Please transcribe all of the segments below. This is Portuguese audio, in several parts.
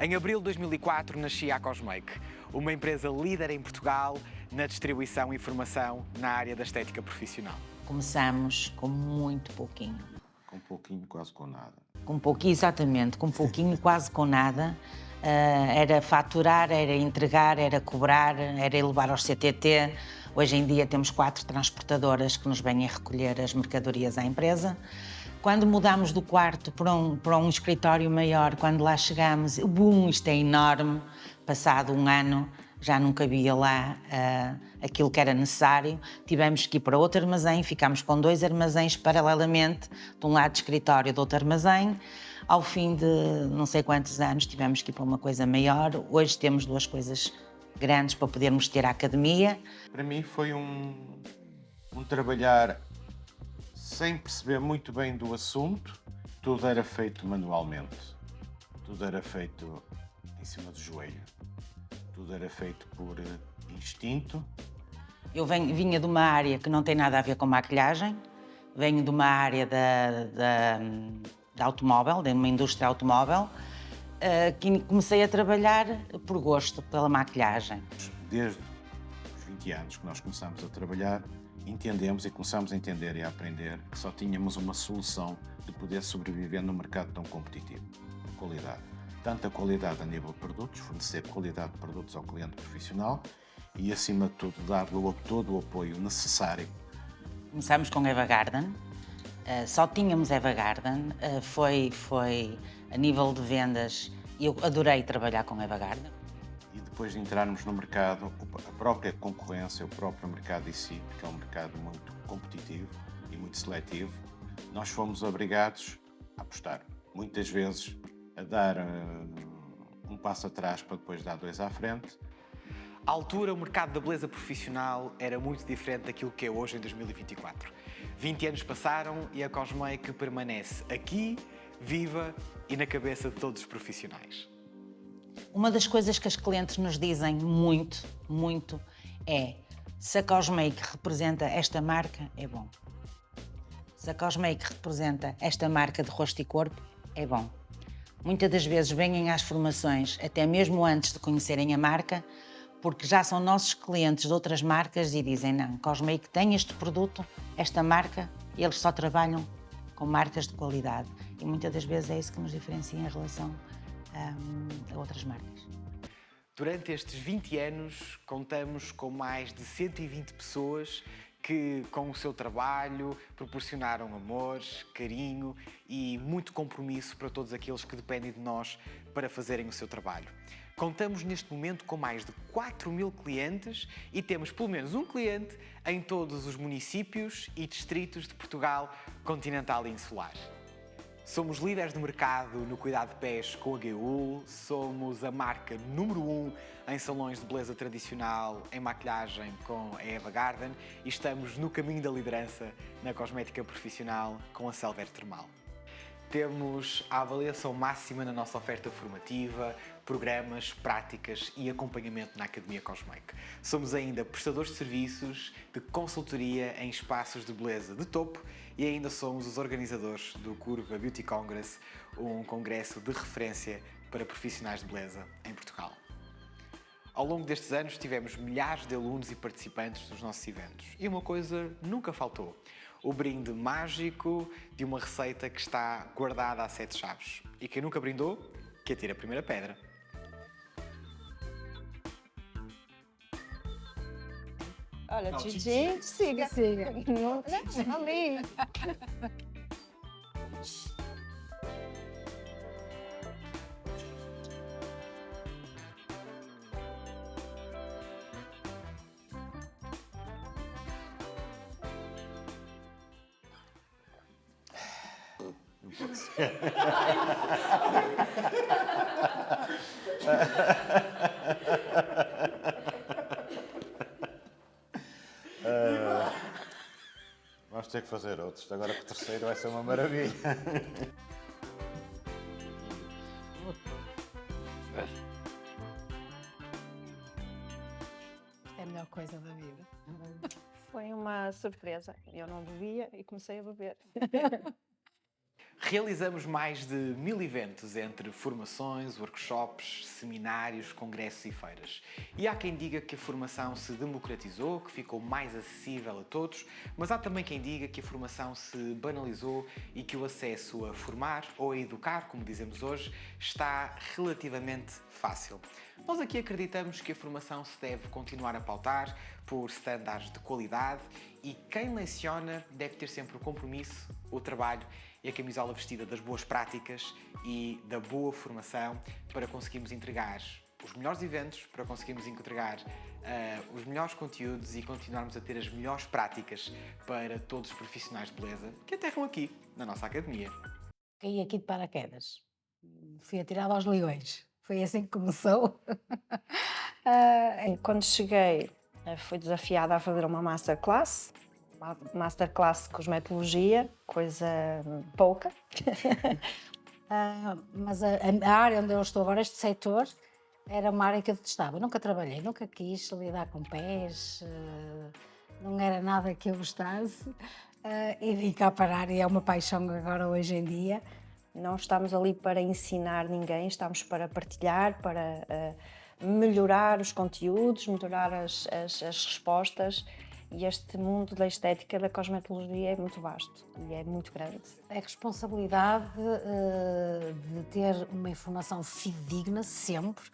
Em abril de 2004 nascia a Cosmake, uma empresa líder em Portugal na distribuição e formação na área da estética profissional. Começamos com muito pouquinho. Com pouquinho, quase com nada. Com pouquinho, exatamente, com pouquinho, quase com nada. Era faturar, era entregar, era cobrar, era elevar aos CTT. Hoje em dia temos 4 transportadoras que nos vêm a recolher as mercadorias à empresa. Quando mudámos do quarto para um escritório maior, quando lá chegámos, boom, isto é enorme. Passado um ano, já não cabia lá aquilo que era necessário. Tivemos que ir para outro armazém, ficámos com 2 armazéns paralelamente, de um lado de escritório e do outro armazém. Ao fim de não sei quantos anos, tivemos que ir para uma coisa maior. Hoje temos 2 coisas grandes para podermos ter a academia. Para mim foi um trabalhar sem perceber muito bem do assunto. Tudo era feito manualmente, tudo era feito em cima do joelho, tudo era feito por instinto. Eu vinha de uma área que não tem nada a ver com maquilhagem, venho de uma área da automóvel, de uma indústria automóvel, que comecei a trabalhar por gosto, pela maquilhagem. Desde os 20 anos que nós começamos a trabalhar, entendemos e começamos a entender e a aprender que só tínhamos uma solução de poder sobreviver num mercado tão competitivo. A qualidade. Tanto a qualidade a nível de produtos, fornecer qualidade de produtos ao cliente profissional e, acima de tudo, dar-lhe todo o apoio necessário. Começámos com Eva Garden, só tínhamos Eva Garden, foi a nível de vendas, eu adorei trabalhar com Eva Garden. E depois de entrarmos no mercado, a própria concorrência, o próprio mercado em si, que é um mercado muito competitivo e muito seletivo, nós fomos obrigados a apostar. Muitas vezes a dar um passo atrás para depois dar 2 à frente. À altura, o mercado da beleza profissional era muito diferente daquilo que é hoje em 2024. 20 anos passaram e a Cosmake permanece aqui, viva e na cabeça de todos os profissionais. Uma das coisas que as clientes nos dizem muito, muito, é: se a Cosmake representa esta marca, é bom. Se a Cosmake representa esta marca de rosto e corpo, é bom. Muitas das vezes vêm às formações, até mesmo antes de conhecerem a marca, porque já são nossos clientes de outras marcas e dizem: não, Cosmake tem este produto, esta marca, e eles só trabalham com marcas de qualidade. E muitas das vezes é isso que nos diferencia em relação a outras marcas. Durante estes 20 anos, contamos com mais de 120 pessoas que, com o seu trabalho, proporcionaram amor, carinho e muito compromisso para todos aqueles que dependem de nós para fazerem o seu trabalho. Contamos neste momento com mais de 4.000 clientes e temos pelo menos um cliente em todos os municípios e distritos de Portugal continental e insular. Somos líderes de mercado no cuidado de pés com a Geul, somos a marca número 1 em salões de beleza tradicional, em maquilhagem com a Eva Garden e estamos no caminho da liderança na cosmética profissional com a Selver Termal. Temos a avaliação máxima na nossa oferta formativa, programas, práticas e acompanhamento na Academia Cosmake. Somos ainda prestadores de serviços de consultoria em espaços de beleza de topo e ainda somos os organizadores do Curva Beauty Congress, um congresso de referência para profissionais de beleza em Portugal. Ao longo destes anos tivemos milhares de alunos e participantes dos nossos eventos e uma coisa nunca faltou: o brinde mágico de uma receita que está guardada a 7 chaves. E quem nunca brindou, que atire a primeira pedra. Olha, Titi, siga. Ali. Vamos ter que fazer outros. Agora que o terceiro vai ser uma maravilha. É a melhor coisa da vida. Foi uma surpresa. Eu não bebia e comecei a beber. Realizamos mais de 1000 eventos entre formações, workshops, seminários, congressos e feiras. E há quem diga que a formação se democratizou, que ficou mais acessível a todos, mas há também quem diga que a formação se banalizou e que o acesso a formar ou a educar, como dizemos hoje, está relativamente fácil. Nós aqui acreditamos que a formação se deve continuar a pautar por estándares de qualidade e quem leciona deve ter sempre o compromisso, o trabalho e a camisola vestida das boas práticas e da boa formação para conseguirmos entregar os melhores eventos, para conseguirmos entregar os melhores conteúdos e continuarmos a ter as melhores práticas para todos os profissionais de beleza que aterram aqui na nossa academia. Caí aqui de paraquedas. Fui atirada aos leões. Foi assim que começou. Quando cheguei, fui desafiada a fazer uma masterclass de cosmetologia, coisa pouca. Mas a área onde eu estou agora, este setor, era uma área que eu detestava. Eu nunca trabalhei, nunca quis lidar com pés, não era nada que eu gostasse. E vim cá parar e é uma paixão agora, hoje em dia. Não estamos ali para ensinar ninguém, estamos para partilhar, para melhorar os conteúdos, melhorar as respostas. E este mundo da estética, da cosmetologia é muito vasto e é muito grande. É responsabilidade de ter uma informação fidedigna sempre.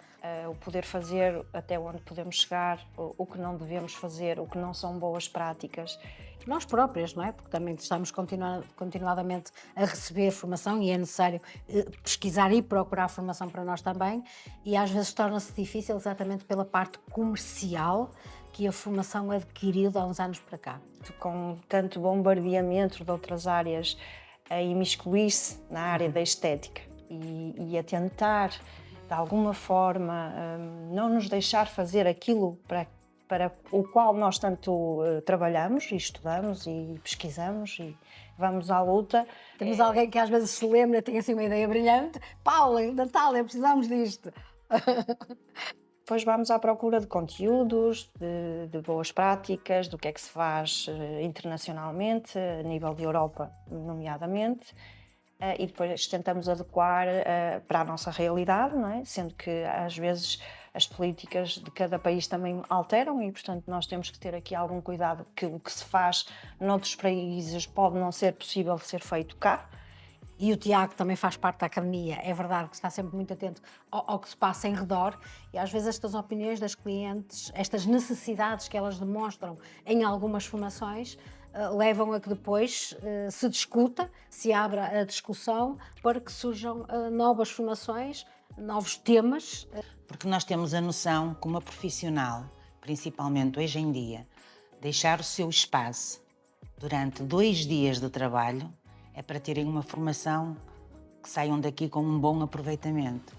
O poder fazer até onde podemos chegar, o que não devemos fazer, o que não são boas práticas. Nós próprias, não é? Porque também estamos continuadamente a receber formação e é necessário pesquisar e procurar formação para nós também, e às vezes torna-se difícil exatamente pela parte comercial que a formação adquiriu de há uns anos para cá. Com tanto bombardeamento de outras áreas a imiscuir-se na área da estética e a tentar, de alguma forma, não nos deixar fazer aquilo para o qual nós tanto trabalhamos e estudamos e pesquisamos e vamos à luta. Temos alguém que às vezes se lembra, tem assim uma ideia brilhante. Paula, Natália, precisamos disto. Depois vamos à procura de conteúdos, de boas práticas, do que é que se faz internacionalmente, a nível de Europa, nomeadamente. E depois tentamos adequar para a nossa realidade, não é? Sendo que às vezes as políticas de cada país também alteram e, portanto, nós temos que ter aqui algum cuidado, que o que se faz noutros países pode não ser possível ser feito cá. E o Tiago também faz parte da academia, é verdade que está sempre muito atento ao que se passa em redor, e às vezes estas opiniões das clientes, estas necessidades que elas demonstram em algumas formações, levam a que depois se discuta, se abra a discussão para que surjam novas formações, novos temas. Porque nós temos a noção que uma profissional, principalmente hoje em dia, deixar o seu espaço durante 2 dias de trabalho é para terem uma formação que saiam daqui com um bom aproveitamento.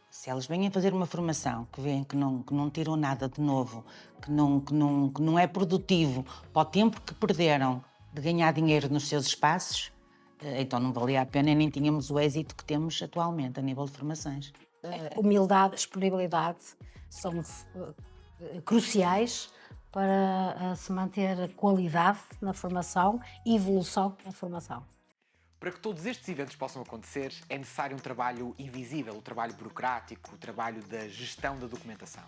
Se elas vêm a fazer uma formação que veem que não tiram nada de novo, que não é produtivo para o tempo que perderam de ganhar dinheiro nos seus espaços, então não valia a pena e nem tínhamos o êxito que temos atualmente a nível de formações. Humildade, disponibilidade são cruciais para se manter qualidade na formação e evolução na formação. Para que todos estes eventos possam acontecer, é necessário um trabalho invisível, o trabalho burocrático, o trabalho da gestão da documentação.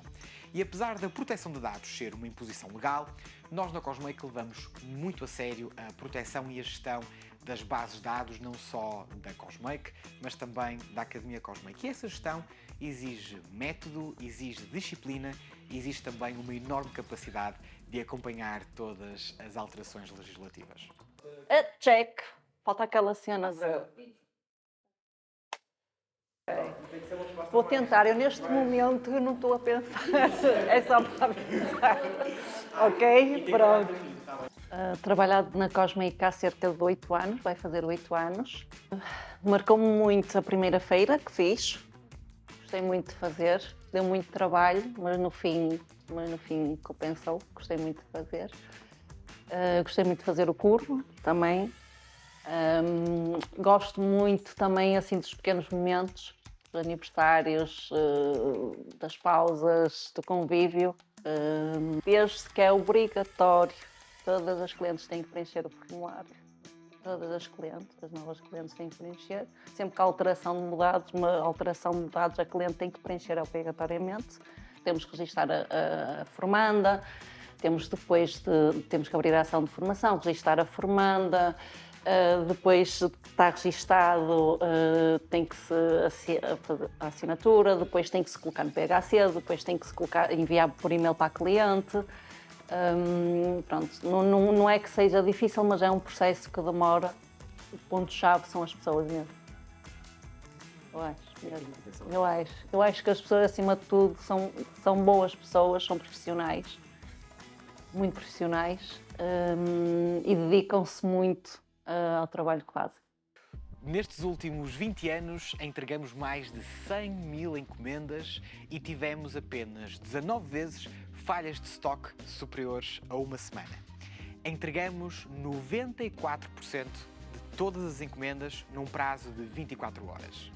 E apesar da proteção de dados ser uma imposição legal, nós na Cosmake levamos muito a sério a proteção e a gestão das bases de dados, não só da Cosmake, mas também da Academia Cosmake. E essa gestão exige método, exige disciplina e exige também uma enorme capacidade de acompanhar todas as alterações legislativas. Check! Falta aquela cena de... Vou tentar, eu neste momento não estou a pensar, é só para avisar. Ok? Pronto. Trabalhado na Cosmake há cerca de 8 anos, vai fazer 8 anos. Marcou-me muito a primeira feira que fiz. Gostei muito de fazer, deu muito trabalho, mas no fim compensou, gostei muito de fazer. Gostei muito de fazer o curso também. Gosto muito também assim dos pequenos momentos, dos aniversários, das pausas, do convívio. Desde que é obrigatório, todas as clientes têm que preencher o formulário. Todas as clientes, as novas clientes têm que preencher. Sempre que há alteração de dados, uma alteração de dados, a cliente tem que preencher obrigatoriamente. Temos que registrar a formanda, temos que abrir a ação de formação, registrar a formanda, depois está registado, tem que se fazer a assinatura, depois tem que se colocar no PHC, depois tem que se enviar por e-mail para a cliente. Pronto, não é que seja difícil, mas é um processo que demora. O ponto-chave são as pessoas mesmo. Eu acho que as pessoas, acima de tudo, são boas pessoas, são profissionais, muito profissionais, e dedicam-se muito ao trabalho que fazem. Nestes últimos 20 anos, entregamos mais de 100 mil encomendas e tivemos apenas 19 vezes falhas de stock superiores a uma semana. Entregamos 94% de todas as encomendas num prazo de 24 horas.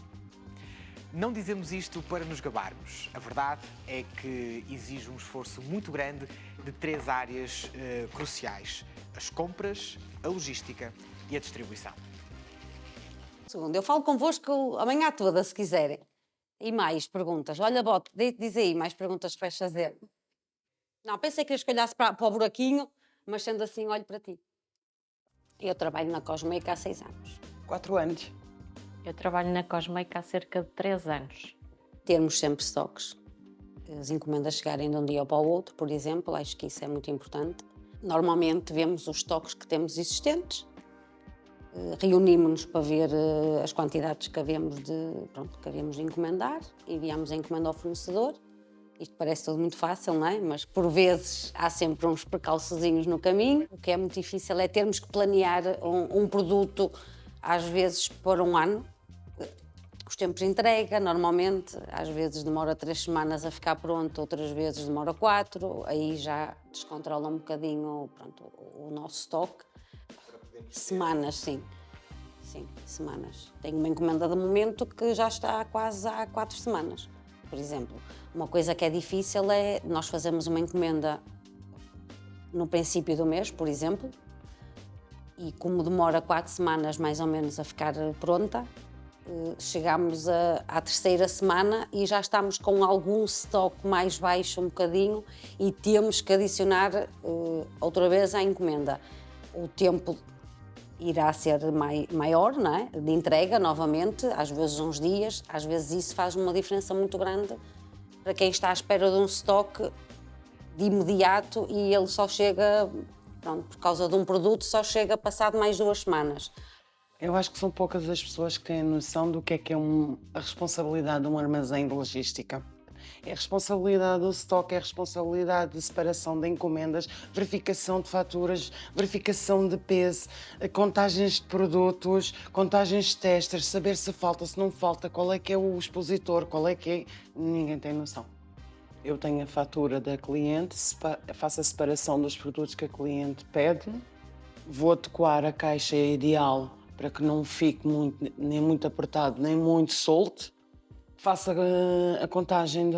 Não dizemos isto para nos gabarmos. A verdade é que exige um esforço muito grande de 3 áreas cruciais: as compras, a logística e a distribuição. Segundo, eu falo convosco amanhã toda, se quiserem. E mais perguntas. Olha, Bote, diz aí mais perguntas que vais fazer. Não, pensei que querias que olhasse para o buraquinho, mas sendo assim, olho para ti. Eu trabalho na Cosmeica há 6 anos. 4 anos. Eu trabalho na Cosmeica há cerca de 3 anos. Termos sempre estoques. As encomendas chegarem de um dia para o outro, por exemplo, acho que isso é muito importante. Normalmente vemos os estoques que temos existentes, reunimos-nos para ver as quantidades que havíamos de encomendar, enviamos a encomenda ao fornecedor. Isto parece tudo muito fácil, não é? Mas por vezes há sempre uns percalçozinhos no caminho. O que é muito difícil é termos que planear um produto, às vezes, por um ano. Os tempos de entrega, normalmente, às vezes demora 3 semanas a ficar pronto, outras vezes demora 4, aí já descontrola um bocadinho, pronto, o nosso estoque. Semanas, sim. Sim, semanas. Tenho uma encomenda de momento que já está quase há 4 semanas, por exemplo. Uma coisa que é difícil é nós fazemos uma encomenda no princípio do mês, por exemplo, e como demora 4 semanas mais ou menos a ficar pronta, chegamos à 3ª semana e já estamos com algum estoque mais baixo um bocadinho e temos que adicionar outra vez à encomenda. O tempo irá ser maior, não é? De entrega novamente, às vezes uns dias, às vezes isso faz uma diferença muito grande para quem está à espera de um estoque de imediato e ele só chega, pronto, por causa de um produto, só chega passado mais 2 semanas. Eu acho que são poucas as pessoas que têm noção do que é a responsabilidade de um armazém de logística. É a responsabilidade do estoque, é a responsabilidade de separação de encomendas, verificação de faturas, verificação de peso, contagens de produtos, contagens de testes, saber se falta, se não falta, qual é que é o expositor, qual é que é... Ninguém tem noção. Eu tenho a fatura da cliente, faço a separação dos produtos que a cliente pede, vou adequar a caixa ideal para que não fique nem muito apertado, nem muito solto. Faço a contagem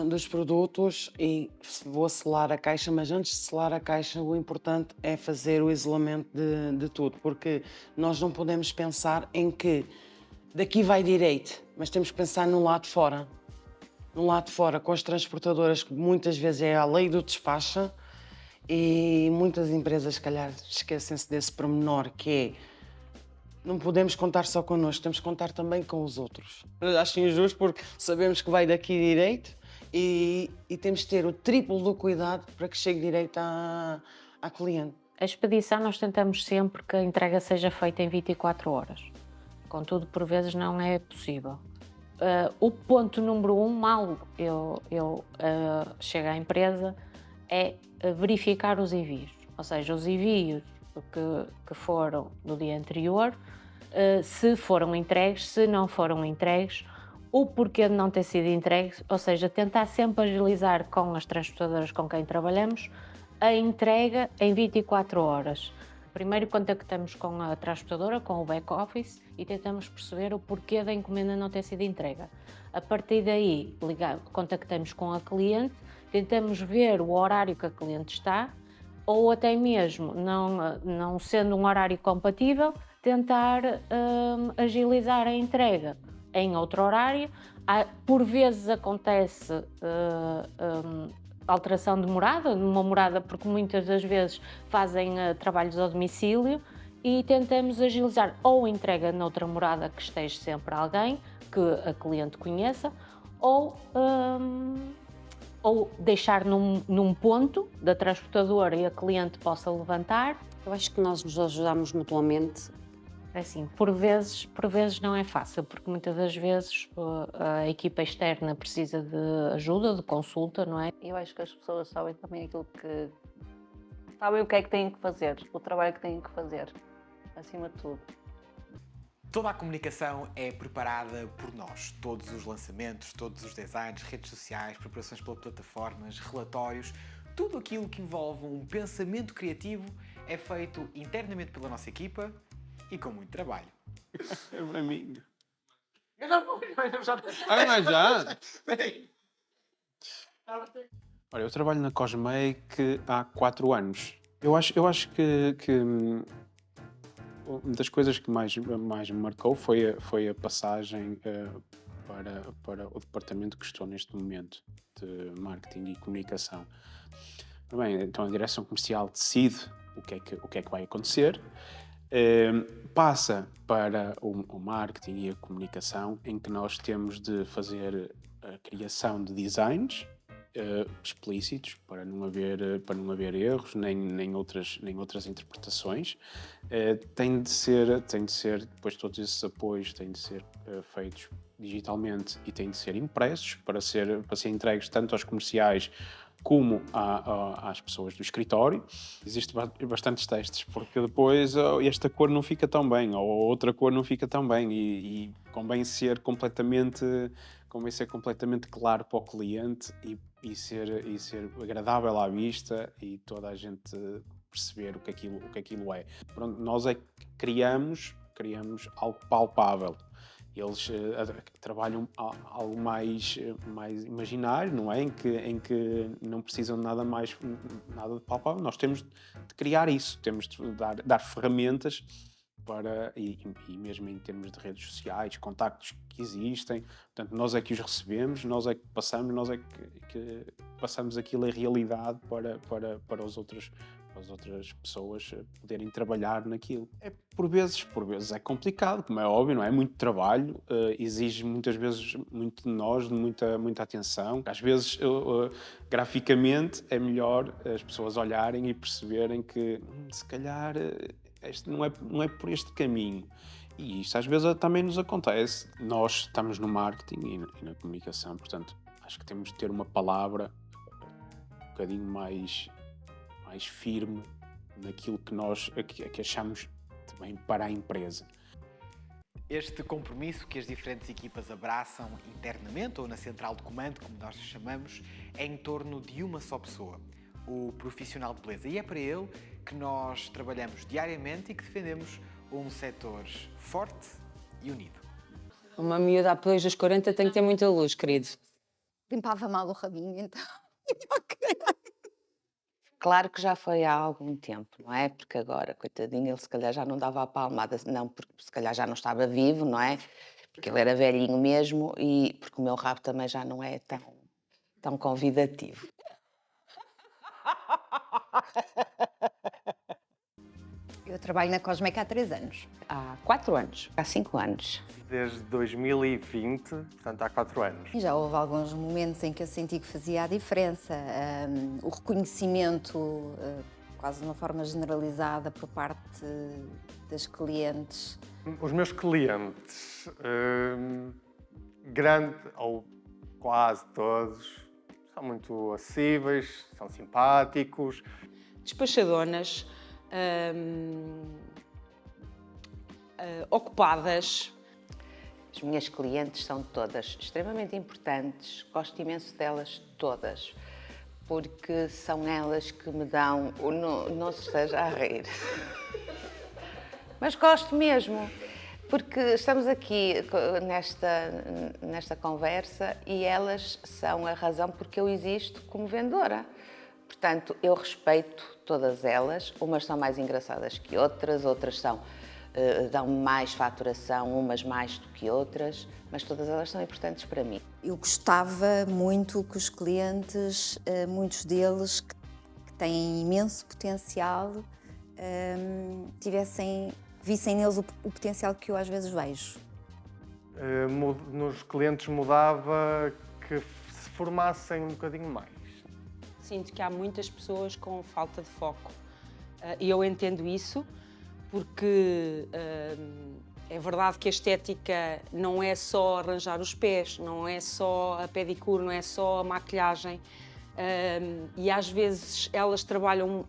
dos produtos e vou selar a caixa, mas antes de selar a caixa o importante é fazer o isolamento de tudo, porque nós não podemos pensar em que daqui vai direito, mas temos que pensar no lado de fora. No lado de fora, com as transportadoras, que muitas vezes é a lei do despacho, e muitas empresas, se calhar, esquecem-se desse pormenor, que é não podemos contar só connosco, temos que contar também com os outros. Eu acho injusto porque sabemos que vai daqui direito e temos de ter o triplo do cuidado para que chegue direito à cliente. A expedição nós tentamos sempre que a entrega seja feita em 24 horas. Contudo, por vezes não é possível. O ponto número 1, mal eu chego à empresa, é verificar os envios. Ou seja, os envios que foram do dia anterior, se foram entregues, se não foram entregues, o porquê de não ter sido entregues, ou seja, tentar sempre agilizar com as transportadoras com quem trabalhamos a entrega em 24 horas. Primeiro contactamos com a transportadora, com o back-office e tentamos perceber o porquê da encomenda não ter sido entrega. A partir daí, contactamos com a cliente, tentamos ver o horário que a cliente está, ou até mesmo, não sendo um horário compatível, tentar agilizar a entrega em outro horário. Por vezes acontece alteração de morada, numa morada, porque muitas das vezes fazem trabalhos ao domicílio, e tentamos agilizar ou a entrega noutra morada que esteja sempre alguém, que a cliente conheça, ou deixar num ponto da transportadora e a cliente possa levantar. Eu acho que nós nos ajudamos mutuamente. Assim, por vezes não é fácil, porque muitas das vezes a equipa externa precisa de ajuda, de consulta, não é? Eu acho que as pessoas sabem também aquilo que... sabem o que é que têm que fazer, o trabalho que têm que fazer, acima de tudo. Toda a comunicação é preparada por nós. Todos os lançamentos, todos os designs, redes sociais, preparações para plataformas, relatórios, tudo aquilo que envolve um pensamento criativo é feito internamente pela nossa equipa e com muito trabalho. É para mim. Eu já vou, já... Mas já? Olha, eu trabalho na Cosmake há 4 anos. Eu acho que uma das coisas que mais me marcou foi a passagem para o departamento que estou neste momento, de marketing e comunicação. Bem, então a direção comercial decide o que é que vai acontecer, passa para o marketing e a comunicação, em que nós temos de fazer a criação de designs explícitos, para não haver erros nem outras interpretações. Tem de ser depois, todos esses apoios têm de ser feitos digitalmente e têm de ser impressos para ser entregues tanto aos comerciais como às pessoas do escritório. Existem bastantes testes, porque depois esta cor não fica tão bem, ou outra cor não fica tão bem, e convém ser completamente claro para o cliente e ser agradável à vista e toda a gente perceber o que aquilo é. Pronto, nós é que criamos algo palpável. Eles trabalham algo mais imaginário, não é? Em que não precisam de nada de palpável. Nós temos de criar isso, temos de dar ferramentas para, e mesmo em termos de redes sociais, contactos que existem. Portanto, nós é que os recebemos, nós é que passamos, nós é que passamos aquilo em realidade para as outras pessoas poderem trabalhar naquilo. Por vezes é complicado, como é óbvio, não é? Muito trabalho, exige muitas vezes muito de nós, de muita atenção. Às vezes, graficamente, é melhor as pessoas olharem e perceberem que, se calhar, este não é por este caminho. E isto às vezes também nos acontece. Nós estamos no marketing e na comunicação, portanto, acho que temos de ter uma palavra um bocadinho mais firme naquilo que achamos de bem para a empresa. Este compromisso que as diferentes equipas abraçam internamente ou na central de comando, como nós lhe chamamos, é em torno de uma só pessoa, o profissional de beleza. E é para ele que nós trabalhamos diariamente e que defendemos um setor forte e unido. Uma miúda depois dos 40 tem que ter muita luz, querido. Limpava mal o rabinho, então. Claro que já foi há algum tempo, não é? Porque agora, coitadinho, ele se calhar já não dava a palmada, não, porque se calhar já não estava vivo, não é? Porque ele era velhinho mesmo e porque o meu rabo também já não é tão convidativo. Eu trabalho na Cosmec há 3 anos. Há 4 anos, há 5 anos. Desde 2020, portanto há 4 anos. E já houve alguns momentos em que eu senti que fazia a diferença. O reconhecimento, quase de uma forma generalizada, por parte das clientes. Os meus clientes, grande ou quase todos, são muito acessíveis, são simpáticos. Despachadonas, ocupadas. As minhas clientes são todas extremamente importantes, gosto imenso delas todas, porque são elas que me dão o não se esteja a rir. Mas gosto mesmo, porque estamos aqui nesta conversa e elas são a razão porque eu existo como vendedora. Portanto, eu respeito todas elas, umas são mais engraçadas que outras são dão mais faturação, umas mais do que outras, mas todas elas são importantes para mim. Eu gostava muito que os clientes, muitos deles que têm imenso potencial, vissem neles o potencial que eu às vezes vejo. Nos clientes mudava que se formassem um bocadinho mais. Sinto que há muitas pessoas com falta de foco e eu entendo isso porque é verdade que a estética não é só arranjar os pés, não é só a pedicure, não é só a maquilhagem e às vezes elas trabalham,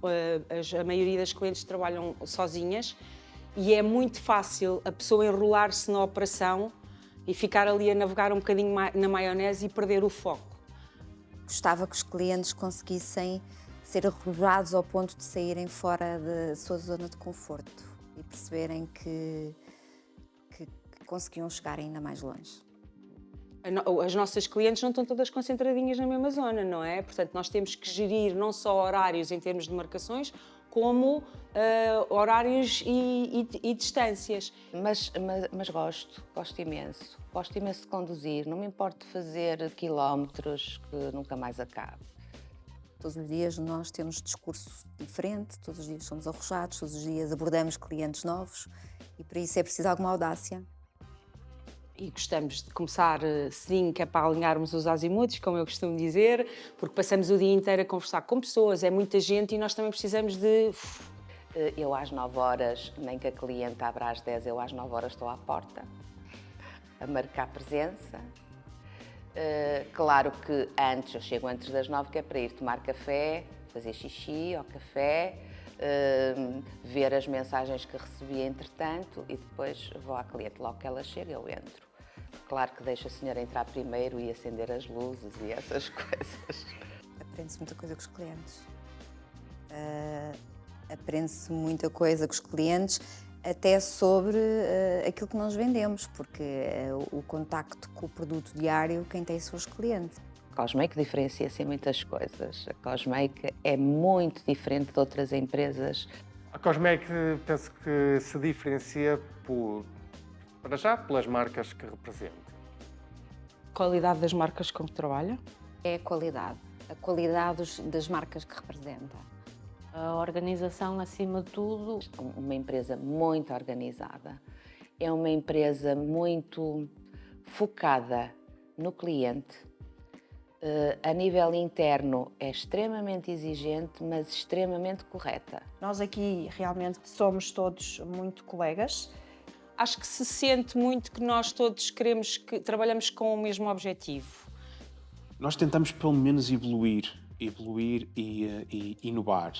a maioria das clientes trabalham sozinhas e é muito fácil a pessoa enrolar-se na operação e ficar ali a navegar um bocadinho na maionese e perder o foco. Gostava que os clientes conseguissem ser arrojados ao ponto de saírem fora da sua zona de conforto e perceberem que conseguiam chegar ainda mais longe. As nossas clientes não estão todas concentradinhas na mesma zona, não é? Portanto, nós temos que gerir não só horários em termos de marcações, como horários e distâncias. Mas gosto imenso. Gosto imenso de conduzir, não me importo de fazer quilómetros que nunca mais acabe. Todos os dias nós temos discurso diferente, todos os dias somos arrojados, todos os dias abordamos clientes novos e para isso é preciso alguma audácia. E gostamos de começar cedinho, que é para alinharmos os azimuths, como eu costumo dizer, porque passamos o dia inteiro a conversar com pessoas, é muita gente e nós também precisamos de... Eu às 9 horas, nem que a cliente abra às 10, eu às 9 horas estou à porta, a marcar presença. Claro que eu chego antes das 9, que é para ir tomar café, fazer xixi ao café, ver as mensagens que recebi entretanto e depois vou à cliente. Logo que ela chega, eu entro. Claro que deixo a senhora entrar primeiro e acender as luzes e essas coisas. Aprende-se muita coisa com os clientes. Aprende-se muita coisa com os clientes, até sobre aquilo que nós vendemos, porque o contacto com o produto diário, quem tem são os clientes. A Cosmake diferencia-se em muitas coisas. A Cosmake é muito diferente de outras empresas. A Cosmake penso que se diferencia para já pelas marcas que representa. Qualidade das marcas com que trabalha? É a qualidade das marcas que representa. A organização acima de tudo. Uma empresa muito organizada, é uma empresa muito focada no cliente. A nível interno é extremamente exigente, mas extremamente correta. Nós aqui realmente somos todos muito colegas. Acho que se sente muito que nós todos trabalhamos com o mesmo objetivo. Nós tentamos pelo menos evoluir e inovar.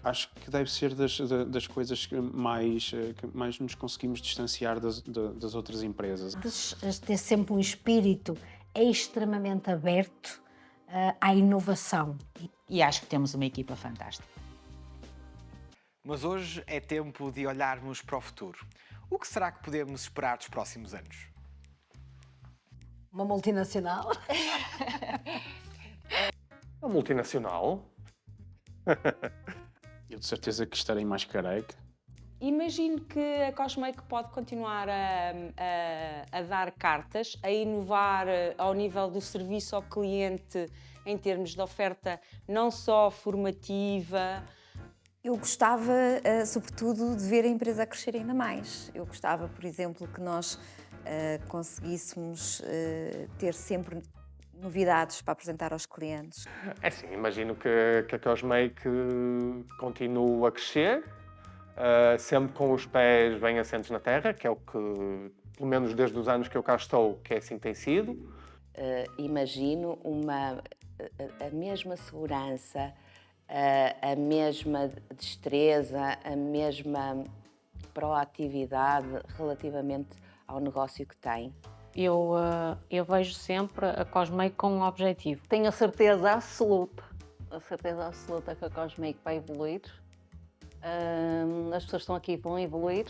Acho que deve ser das coisas que mais nos conseguimos distanciar das outras empresas. Ter sempre um espírito extremamente aberto à inovação. E acho que temos uma equipa fantástica. Mas hoje é tempo de olharmos para o futuro. O que será que podemos esperar dos próximos anos? Uma multinacional? Uma multinacional? Eu de certeza que estarei mais careca. Imagino que a Cosmake pode continuar a dar cartas, a inovar ao nível do serviço ao cliente em termos de oferta não só formativa. Eu gostava, sobretudo, de ver a empresa a crescer ainda mais. Eu gostava, por exemplo, que nós conseguíssemos ter sempre novidades para apresentar aos clientes. É sim, imagino que a Cosmake continue a crescer, sempre com os pés bem assentos na terra, que é o que, pelo menos desde os anos que eu cá estou, que é assim que tem sido. Imagino a mesma segurança, a mesma destreza, a mesma proatividade relativamente ao negócio que tem. Eu vejo sempre a Cosmake com um objetivo. Tenho a certeza absoluta que a Cosmake vai evoluir. As pessoas que estão aqui vão evoluir.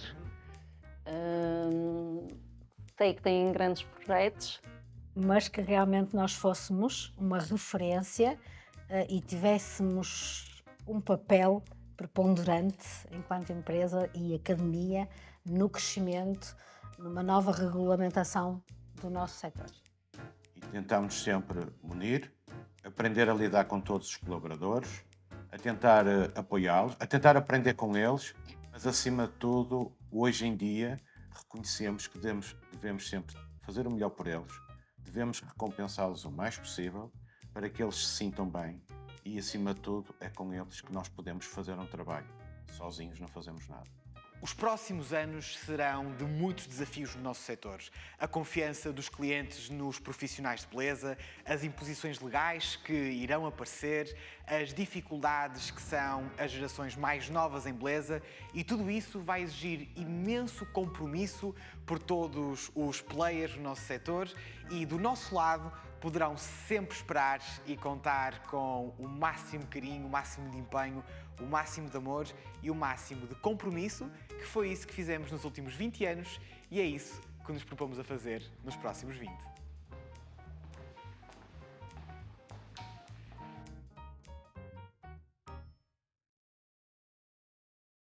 Sei que têm grandes projetos. Mas que realmente nós fôssemos uma referência e tivéssemos um papel preponderante enquanto empresa e academia no crescimento, numa nova regulamentação do nosso setor. E tentamos sempre unir, aprender a lidar com todos os colaboradores, a tentar apoiá-los, a tentar aprender com eles, mas acima de tudo, hoje em dia, reconhecemos que devemos sempre fazer o melhor por eles, devemos recompensá-los o mais possível para que eles se sintam bem e, acima de tudo, é com eles que nós podemos fazer um trabalho. Sozinhos não fazemos nada. Os próximos anos serão de muitos desafios no nosso setor. A confiança dos clientes nos profissionais de beleza, as imposições legais que irão aparecer, as dificuldades que são as gerações mais novas em beleza, e tudo isso vai exigir imenso compromisso por todos os players do nosso setor, e do nosso lado poderão sempre esperar e contar com o máximo carinho, o máximo de empenho, o máximo de amor e o máximo de compromisso, que foi isso que fizemos nos últimos 20 anos e é isso que nos propomos a fazer nos próximos 20.